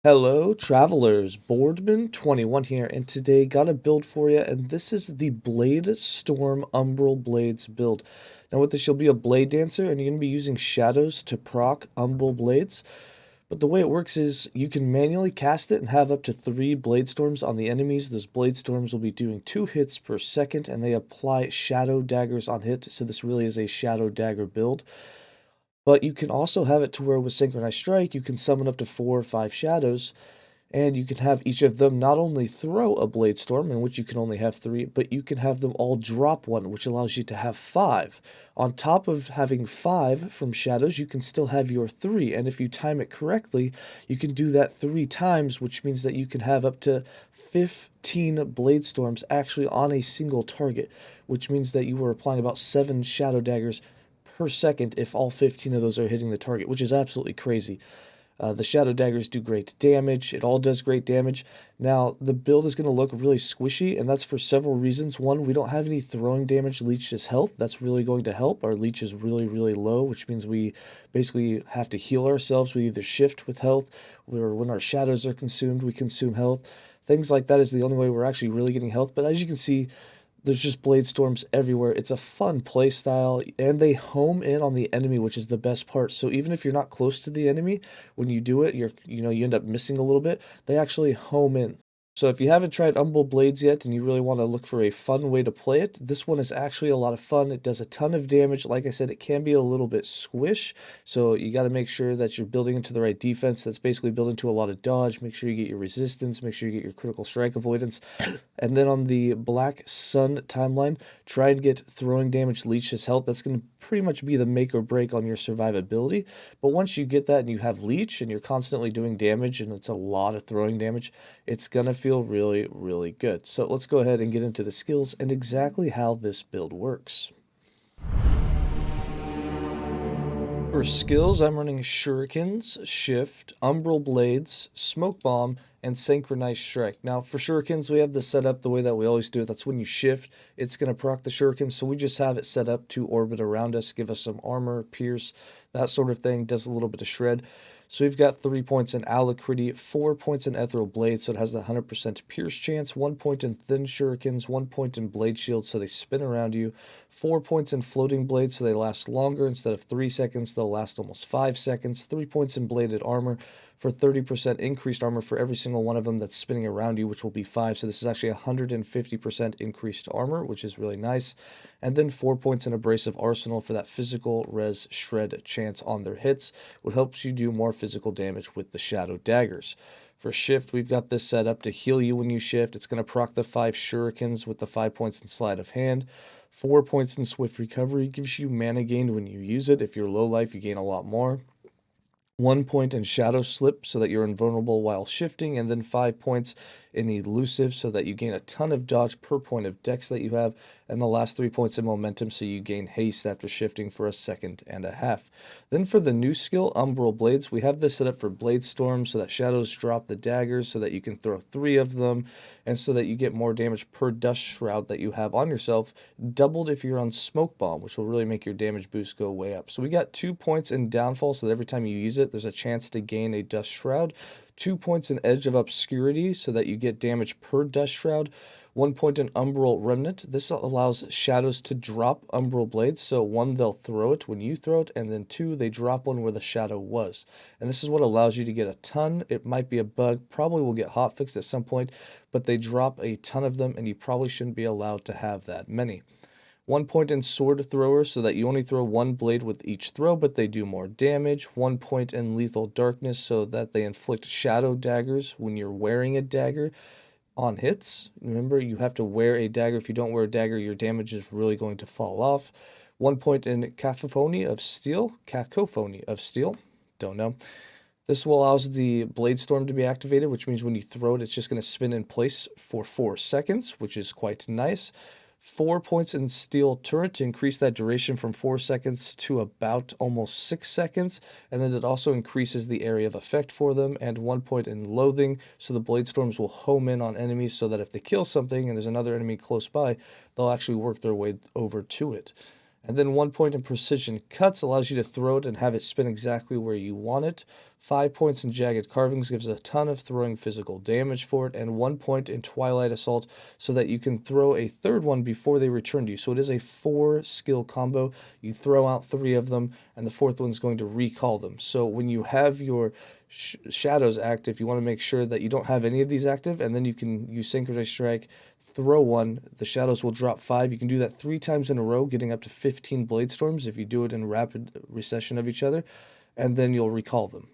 Hello, travelers. Boardman21 here, and today got a build for you, and this is the Bladestorm Umbral Blades build. Now with this, you'll be a Bladedancer, and you're going to be using shadows to proc Umbral Blades. But the way it works is you can manually cast it and have up to 3 Bladestorms on the enemies. Those Bladestorms will be doing 2 hits per second, and they apply shadow daggers on hit, so this really is a shadow dagger build. But you can also have it to where with Synchronized Strike, you can summon up to 4 or 5 shadows, and you can have each of them not only throw a Bladestorm, in which you can only have 3, but you can have them all drop one, which allows you to have 5. On top of having 5 from shadows, you can still have your 3, and if you time it correctly, you can do that 3 times, which means that you can have up to 15 Bladestorms actually on a single target, which means that you are applying about 7 Shadow Daggers per second if all 15 of those are hitting the target, which is absolutely crazy. The Shadow Daggers do great damage. It all does great damage. Now, the build is going to look really squishy, and that's for several reasons. One, we don't have any throwing damage leech his health. That's really going to help. Our leech is really, really low, which means we basically have to heal ourselves. We either shift with health, or when our shadows are consumed, we consume health. Things like that is the only way we're actually really getting health. But as you can see, there's just Bladestorms everywhere. It's a fun play style, and they home in on the enemy, which is the best part. So even if you're not close to the enemy, when you do it, you end up missing a little bit. They actually home in. So if you haven't tried Umbral Blades yet and you really want to look for a fun way to play it, this one is actually a lot of fun. It does a ton of damage. Like I said, it can be a little bit squish, so you got to make sure that you're building into the right defense. That's basically building to a lot of dodge. Make sure you get your resistance. Make sure you get your critical strike avoidance. And then on the Black Sun timeline, try and get throwing damage leech his health. That's going to pretty much be the make or break on your survivability. But once you get that and you have leech and you're constantly doing damage and it's a lot of throwing damage, it's going to feel really, really good. So let's go ahead and get into the skills and exactly how this build works. For skills, I'm running Shurikens, Shift, Umbral Blades, Smoke Bomb, and Synchronized Strike. Now, for Shurikens, we have this set up the way that we always do it. That's when you shift, it's going to proc the Shurikens, so we just have it set up to orbit around us, give us some armor, pierce, that sort of thing, does a little bit of shred. So we've got 3 points in Alacrity, 4 points in Ethereal Blade, so it has the 100% pierce chance, 1 point in Thin Shurikens, 1 point in Blade Shield, so they spin around you, 4 points in Floating Blade, so they last longer. Instead of 3 seconds, they'll last almost 5 seconds, 3 points in Bladed Armor for 30% increased armor for every single one of them that's spinning around you, which will be 5, so this is actually 150% increased armor, which is really nice. And then 4 points in Abrasive Arsenal for that physical res shred chance on their hits, which helps you do more physical damage with the Shadow Daggers. For Shift, we've got this set up to heal you when you shift. It's going to proc the 5 Shurikens with the 5 points in Sleight of Hand. 4 points in Swift Recovery, gives you mana gained when you use it. If you're low life, you gain a lot more. 1 point in Shadow Slip so that you're invulnerable while shifting, and then 5 points in Elusive so that you gain a ton of dodge per point of dex that you have, and the last 3 points in Momentum so you gain haste after shifting for a second and a half. Then for the new skill, Umbral Blades, we have this set up for Bladestorm so that shadows drop the daggers so that you can throw 3 of them, and so that you get more damage per Dust Shroud that you have on yourself, doubled if you're on Smoke Bomb, which will really make your damage boost go way up. So we got 2 points in Downfall so that every time you use it, there's a chance to gain a Dust Shroud. 2 points in Edge of Obscurity so that you get damage per Dust Shroud. 1 point in Umbral Remnant. This allows shadows to drop Umbral Blades. So 1, they'll throw it when you throw it, and then 2, they drop one where the shadow was. And this is what allows you to get a ton. It might be a bug, probably will get hotfixed at some point, but they drop a ton of them, and you probably shouldn't be allowed to have that many. 1 point in Sword Thrower so that you only throw 1 blade with each throw, but they do more damage. 1 point in Lethal Darkness so that they inflict Shadow Daggers when you're wearing a dagger on hits. Remember, you have to wear a dagger. If you don't wear a dagger, your damage is really going to fall off. 1 point in Cacophony of Steel. Don't know. This will allow the Bladestorm to be activated, which means when you throw it, it's just going to spin in place for 4 seconds, which is quite nice. 4 points in Steel Turret to increase that duration from 4 seconds to about almost 6 seconds, and then it also increases the area of effect for them, and 1 point in Loathing, so the Bladestorms will home in on enemies so that if they kill something and there's another enemy close by, they'll actually work their way over to it. And then 1 point in precision cuts allows you to throw it and have it spin exactly where you want it. 5 points in jagged carvings gives a ton of throwing physical damage for it. And 1 point in twilight assault so that you can throw a third one before they return to you. So it is a 4-skill combo. You throw out 3 of them and the 4th one's going to recall them. So when you have your shadows active, you want to make sure that you don't have any of these active, and then you can use Synchronized Strike, throw one, the shadows will drop 5. You can do that 3 times in a row, getting up to 15 Bladestorms if you do it in rapid recession of each other, and then you'll recall them.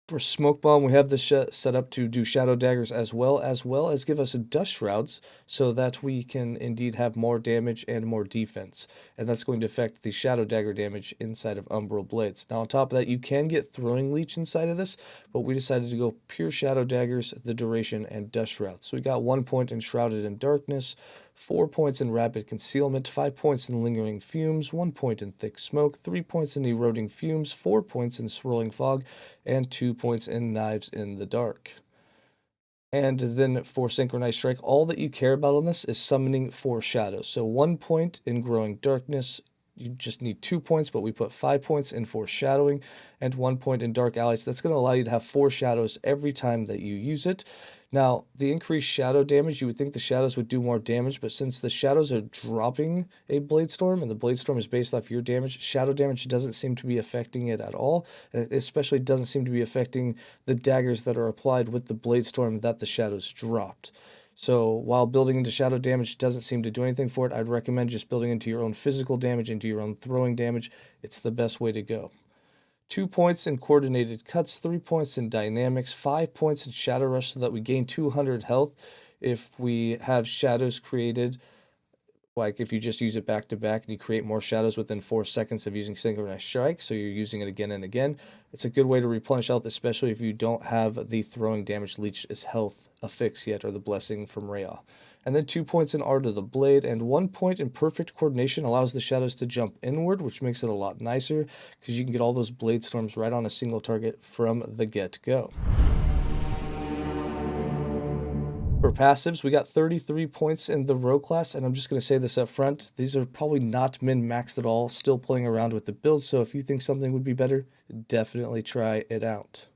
For Smoke Bomb, we have this set up to do Shadow Daggers as well as give us Dust Shrouds so that we can indeed have more damage and more defense. And that's going to affect the Shadow Dagger damage inside of Umbral Blades. Now on top of that, you can get Throwing Leech inside of this, but we decided to go pure Shadow Daggers, the duration, and Dust Shrouds. So we got 1 point in Shrouded in Darkness, 4 points in Rapid Concealment, 5 points in Lingering Fumes, 1 point in Thick Smoke, 3 points in Eroding Fumes, 4 points in Swirling Fog, and 2 points in Knives in the Dark. And then for Synchronized Strike, all that you care about on this is summoning 4 shadows. So 1 point in Growing Darkness, you just need 2 points, but we put 5 points in foreshadowing and 1 point in Dark Allies. That's going to allow you to have 4 shadows every time that you use it. Now, the increased shadow damage, you would think the shadows would do more damage, but since the shadows are dropping a Bladestorm, and the Bladestorm is based off your damage, shadow damage doesn't seem to be affecting it at all. It especially doesn't seem to be affecting the daggers that are applied with the Bladestorm that the shadows dropped. So while building into shadow damage doesn't seem to do anything for it, I'd recommend just building into your own physical damage, into your own throwing damage. It's the best way to go. 2 points in Coordinated Cuts, 3 points in Dynamics, 5 points in Shadow Rush so that we gain 200 health if we have shadows created. Like if you just use it back to back and you create more shadows within 4 seconds of using Synchronized Strike, so you're using it again and again. It's a good way to replenish health, especially if you don't have the Throwing Damage Leech as health affix yet, or the Blessing from Rhea. And then 2 points in Art of the Blade, and 1 point in Perfect Coordination allows the shadows to jump inward, which makes it a lot nicer, because you can get all those Bladestorms right on a single target from the get-go. For passives, we got 33 points in the Rogue class, and I'm just going to say this up front. These are probably not min-maxed at all, still playing around with the build, so if you think something would be better, definitely try it out.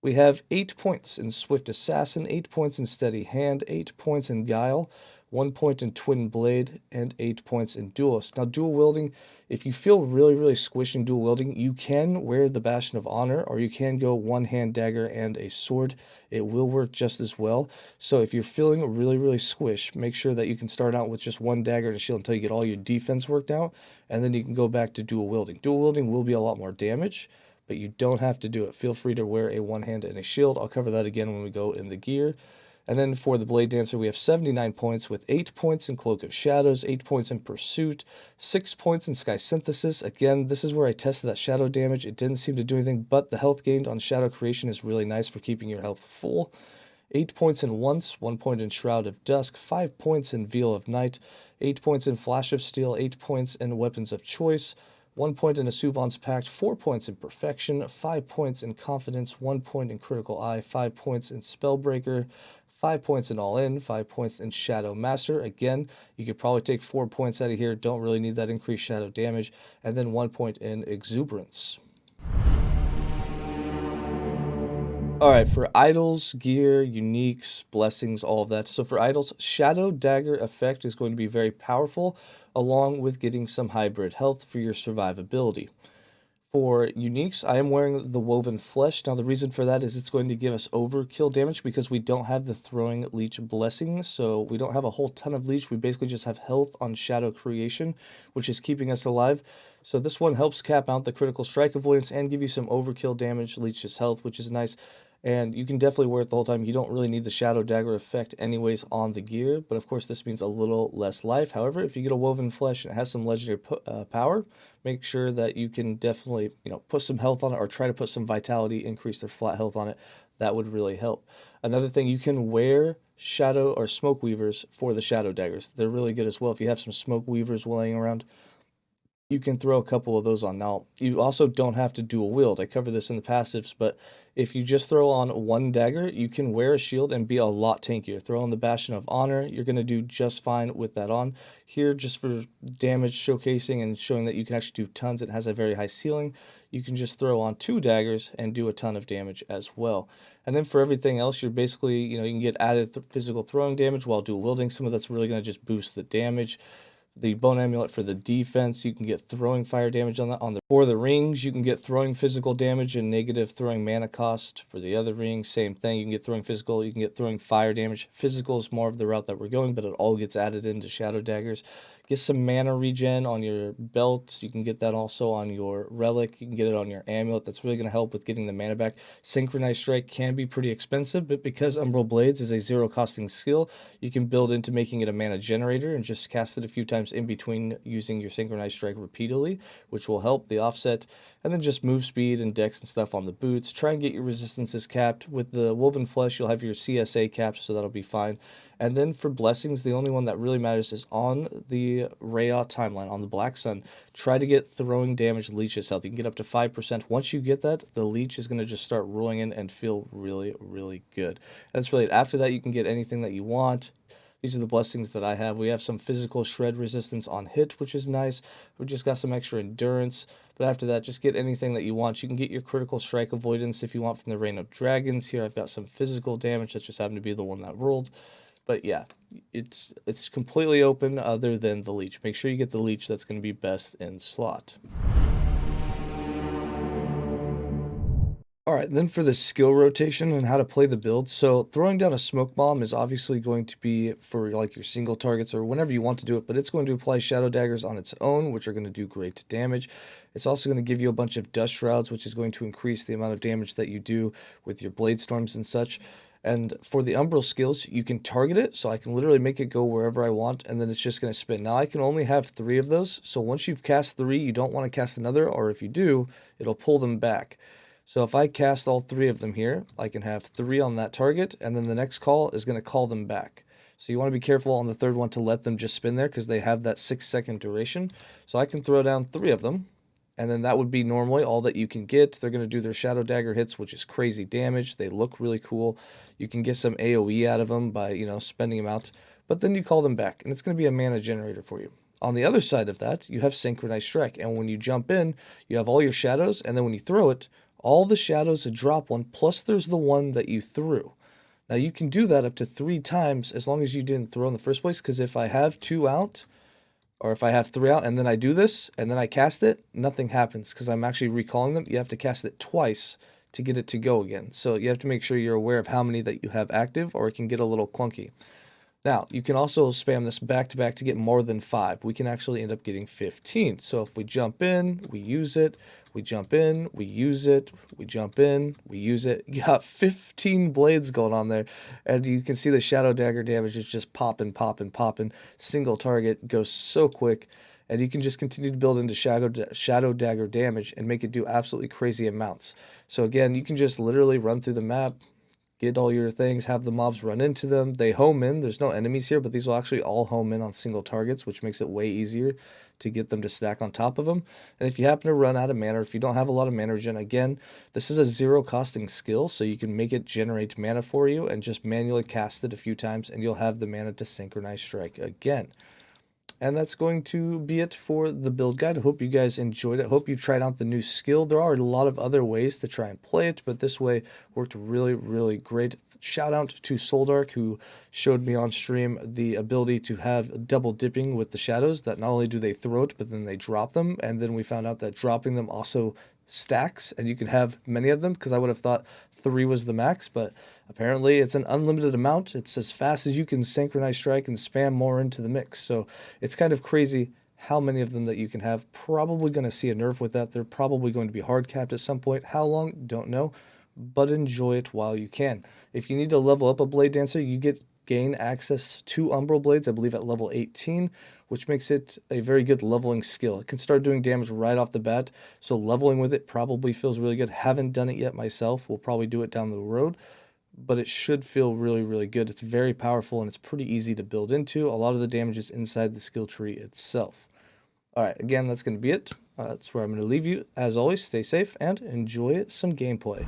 We have 8 points in Swift Assassin, 8 points in Steady Hand, 8 points in Guile, 1 point in Twin Blade, and 8 points in Duelist. Now, dual wielding, if you feel really squished in dual wielding, you can wear the Bastion of Honor, or you can go one-hand dagger and a sword. It will work just as well. So if you're feeling really squish, make sure that you can start out with just one dagger and a shield until you get all your defense worked out, and then you can go back to dual wielding. Dual wielding will be a lot more damage, but you don't have to do it. Feel free to wear a one-hand and a shield. I'll cover that again when we go in the gear. And then for the Bladedancer, we have 79 points with 8 points in Cloak of Shadows, 8 points in Pursuit, 6 points in Sky Synthesis. Again, this is where I tested that shadow damage. It didn't seem to do anything, but the health gained on Shadow Creation is really nice for keeping your health full. 8 points in Once, 1 point in Shroud of Dusk, 5 points in Veil of Night, 8 points in Flash of Steel, 8 points in Weapons of Choice, 1 point in Asuvan's Pact, 4 points in Perfection, 5 points in Confidence, 1 point in Critical Eye, 5 points in Spellbreaker, 5 points in All In, 5 points in Shadow Master. Again, you could probably take 4 points out of here, don't really need that increased shadow damage, and then 1 point in Exuberance. Alright, for idols, gear, uniques, blessings, all of that. So for idols, Shadow Dagger effect is going to be very powerful, along with getting some hybrid health for your survivability. For uniques, I am wearing the Woven Flesh. Now the reason for that is it's going to give us overkill damage because we don't have the Throwing Leech blessing, so we don't have a whole ton of leech. We basically just have health on Shadow Creation, which is keeping us alive. So this one helps cap out the critical strike avoidance and give you some overkill damage, leeches health, which is nice. And you can definitely wear it the whole time. You don't really need the Shadow Dagger effect anyways on the gear, but of course this means a little less life. However, if you get a Woven Flesh and it has some legendary power, make sure that you can definitely, put some health on it or try to put some vitality, increase their flat health on it. That would really help. Another thing, you can wear Shadow or Smoke Weavers for the Shadow Daggers. They're really good as well. If you have some Smoke Weavers laying around, you can throw a couple of those on. Now, you also don't have to dual wield. I cover this in the passives, but if you just throw on one dagger, you can wear a shield and be a lot tankier. Throw on the Bastion of Honor, you're going to do just fine with that on. Here, just for damage showcasing and showing that you can actually do tons, it has a very high ceiling. You can just throw on 2 daggers and do a ton of damage as well. And then for everything else, you're basically, you can get added physical throwing damage while dual wielding. Some of that's really going to just boost the damage. The bone amulet for the defense, you can get throwing fire damage on that. For the rings, you can get throwing physical damage and negative throwing mana cost. For the other rings, same thing. You can get throwing physical, you can get throwing fire damage. Physical is more of the route that we're going, but it all gets added into shadow daggers. Get some mana regen on your belt. You can get that also on your relic. You can get it on your amulet. That's really going to help with getting the mana back. Synchronized Strike can be pretty expensive, but because Umbral Blades is a 0 costing skill, you can build into making it a mana generator and just cast it a few times in between using your Synchronized Strike repeatedly, which will help the offset. And then just move speed and dex and stuff on the boots. Try and get your resistances capped. With the Woven Flesh, you'll have your CSA capped, so that'll be fine. And then for blessings, the only one that really matters is on the Rayot timeline, on the Black Sun. Try to get throwing damage leech's health. You can get up to 5%. Once you get that, the leech is going to just start rolling in and feel really, really good. That's really it. After that, you can get anything that you want. These are the blessings that I have. We have some physical shred resistance on hit, which is nice. We just got some extra endurance. But after that, just get anything that you want. You can get your critical strike avoidance if you want from the Reign of Dragons. Here I've got some physical damage that just happened to be the one that rolled. But yeah, it's completely open other than the leech. Make sure you get the leech. That's going to be best in slot. Alright, then for the skill rotation and how to play the build. So throwing down a smoke bomb is obviously going to be for like your single targets or whenever you want to do it, but it's going to apply shadow daggers on its own, which are going to do great damage. It's also going to give you a bunch of dust shrouds, which is going to increase the amount of damage that you do with your Bladestorms and such. And for the Umbral skills, you can target it, so I can literally make it go wherever I want, and then it's just going to spin. Now, I can only have 3 of those, so once you've cast 3, you don't want to cast another, or if you do, it'll pull them back. So if I cast all 3 of them here, I can have 3 on that target, and then the next call is going to call them back. So you want to be careful on the third one to let them just spin there, because they have that 6-second duration. So I can throw down 3 of them. And then that would be normally all that you can get. They're going to do their Shadow Dagger hits, which is crazy damage. They look really cool. You can get some AoE out of them by, spending them out. But then you call them back, and it's going to be a mana generator for you. On the other side of that, you have Synchronized Strike. And when you jump in, you have all your shadows. And then when you throw it, all the shadows drop one, plus there's the one that you threw. Now, you can do that up to 3 times as long as you didn't throw in the first place. Because if I have 2 out, or if I have 3 out and then I do this and then I cast it, nothing happens because I'm actually recalling them. You have to cast it twice to get it to go again. So you have to make sure you're aware of how many that you have active, or it can get a little clunky. Now, you can also spam this back to back to get more than 5. We can actually end up getting 15. So if we jump in, we use it, we jump in, we use it, we jump in, we use it. You got 15 blades going on there, and you can see the Shadow Dagger damage is just popping, popping, popping. Single target goes so quick, and you can just continue to build into Shadow Dagger damage and make it do absolutely crazy amounts. So again, you can just literally run through the map, get all your things, have the mobs run into them. They home in. There's no enemies here, but these will actually all home in on single targets, which makes it way easier to get them to stack on top of them. And if you happen to run out of mana, or if you don't have a lot of mana regen, again, this is a 0 costing skill, so you can make it generate mana for you and just manually cast it a few times, and you'll have the mana to Synchronize Strike again. And that's going to be it for the build guide. I hope you guys enjoyed it. Hope you've tried out the new skill. There are a lot of other ways to try and play it, but this way worked really, really great. Shout out to Soldark, who showed me on stream the ability to have double dipping with the shadows, that not only do they throw it, but then they drop them. And then we found out that dropping them also stacks, and you can have many of them, because I would have thought 3 was the max, but apparently it's an unlimited amount. It's as fast as you can Synchronize Strike and spam more into the mix. So it's kind of crazy how many of them that you can have. Probably going to see a nerf with that. They're probably going to be hard capped at some point. How long? Don't know, but enjoy it while you can. If you need to level up a Bladedancer, you gain access to Umbral Blades, I believe at level 18, which makes it a very good leveling skill. It can start doing damage right off the bat, so leveling with it probably feels really good. Haven't done it yet myself. We'll probably do it down the road, but it should feel really, really good. It's very powerful, and it's pretty easy to build into. A lot of the damage is inside the skill tree itself. Alright, again, that's going to be it. That's where I'm going to leave you. As always, stay safe and enjoy some gameplay.